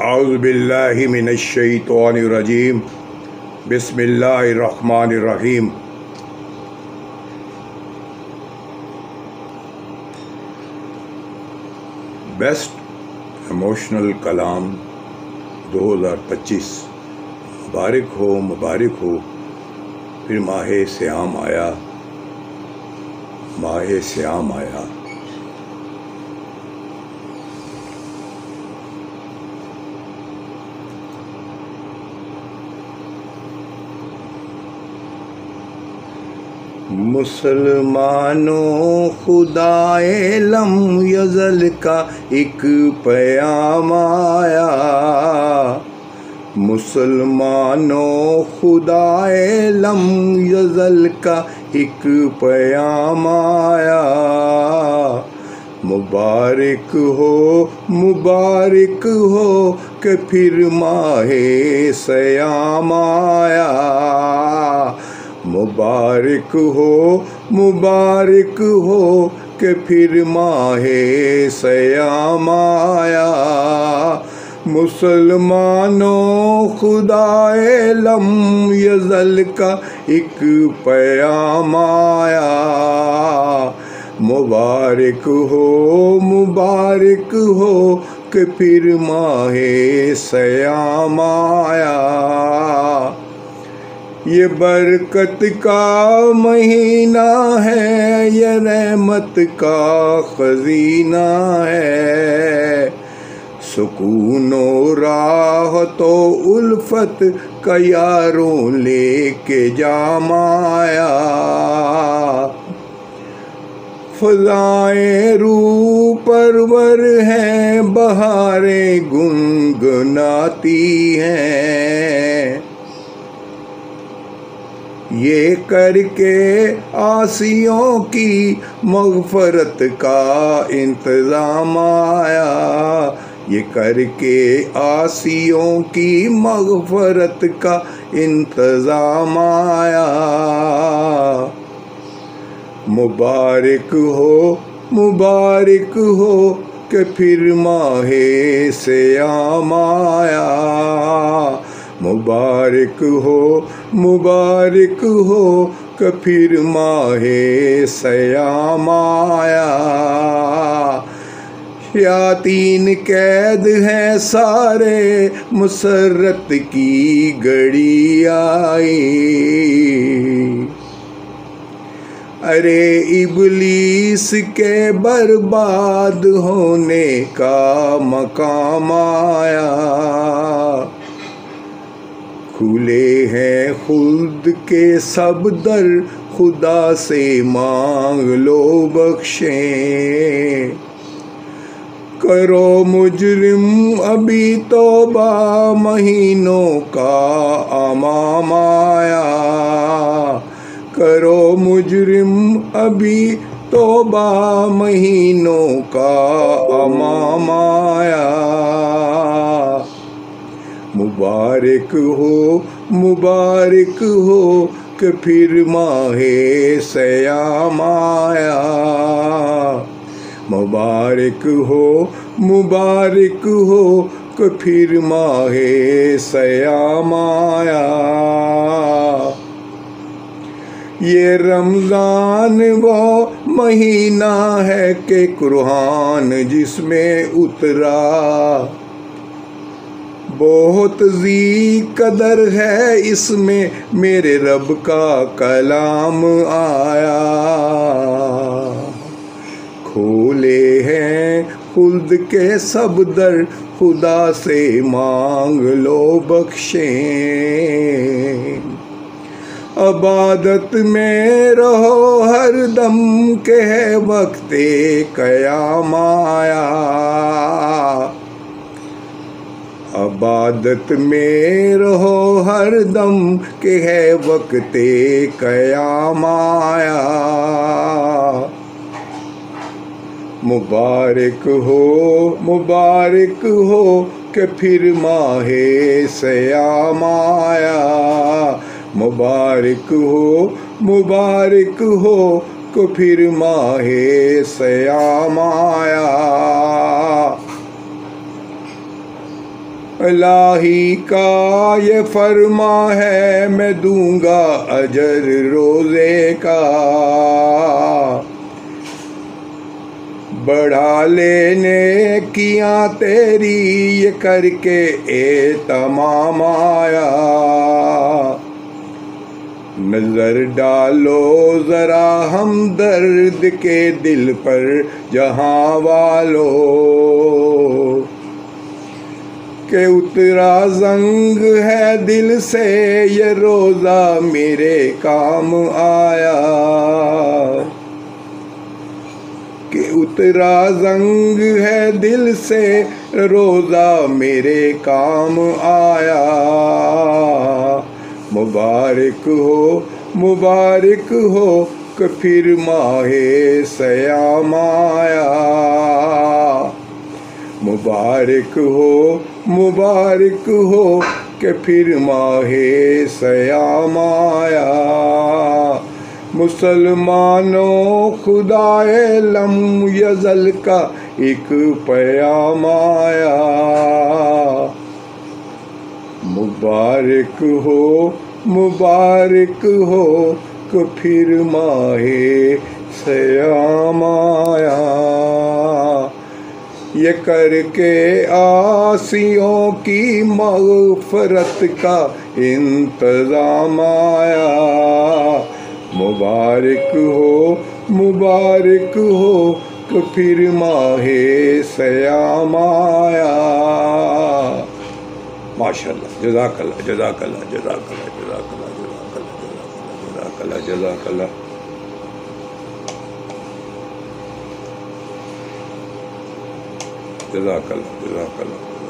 औज़ुबिल्लाहि मिनश्शैतानिर्रजीम बिस्मिल्लाहिर्रहमानिर्रहीम। Best emotional कलाम 2025। मुबारक हो, फिर माहे श्याम आया, माहे श्याम आया। मुसलमानों, खुदाए लम यज़ल का एक पैगाम आया। मुसलमानों, खुदाए लम यज़ल का एक पैगाम आया। मुबारक हो कि फिर माहे श्याम आया। मुबारक हो कि फिर माहे श्याम आया। मुसलमानों, खुदाए लम यज़ल का एक पैगाम आया। मुबारक हो कि फिर माहे श्याम आया। ये बरकत का महीना है, ये रहमत का खजीना है। सुकूनो राहतो उल्फत का यारों लेके जाम आया। फ़ज़ाएं रूह परवर हैं, बहारें गुनगुनाती हैं। ये करके आसियों की मग़फ़रत का इंतज़ाम आया। ये करके आसियों की मग़फ़रत का इंतज़ाम आया। मुबारक हो कि फिर माहे श्याम आया। मुबारक हो कि फिर माहे श्याम आया। शयातीन कैद हैं सारे, मुसर्रत की घड़ी आई। अरे इबलीस के बर्बाद होने का मकाम आया। खुले हैं खुल्द के सब दर, खुदा से मांग लो बख्शें। करो मुजरिम अभी तौबा, महीनों का अमाम आया। करो मुजरिम अभी तौबा, महीनों का अमाम आया। मुबारक हो कि फिर माहे श्याम आया। मुबारक हो कि फिर माहे श्याम आया। ये रमज़ान वो महीना है कि कुरान जिसमें उतरा। बहुत ज़ी कदर है इसमें मेरे रब का कलाम आया। खोले हैं खुल्द के सब दर, खुदा से मांग लो बख्शें। अबादत में रहो हर दम के है वक्ते क़याम आया। अबादत में रहो हर दम के है वक्ते क़याम आया। मुबारक हो कि फिर माहे श्याम आया। मुबारक हो कि फिर माहे श्याम आया। इलाही का ये फरमा है, मैं दूंगा अजर रोज़े का। बढ़ा लेने किया तेरी ये करके ए तमाम आया। नजर डालो जरा हमदर्द के दिल पर जहां वालों, के उतरा जंग है दिल से ये रोजा मेरे काम आया। कि उतरा जंग है दिल से रोजा मेरे काम आया। मुबारक हो कि फिर माहे सयाम आया। मुबारक हो कि फिर माहे सयाम आया। मुसलमानों खुदाए लम यज़ल का एक पैगाम आया। मुबारक हो कि फिर माहे सयाम आया। ये करके आसियों की मग़फ़रत का इंतज़ाम आया। मुबारक हो कि फिर माहे सयाम आया। माशाअल्लाह, जज़ाकल्लाह जज़ाकल्लाह जज़ाकल्लाह जज़ाकल्लाह जज़ाकल्लाह जज़ाकल्लाह। जज़ाकल्लाह जज़ाकल्लाह।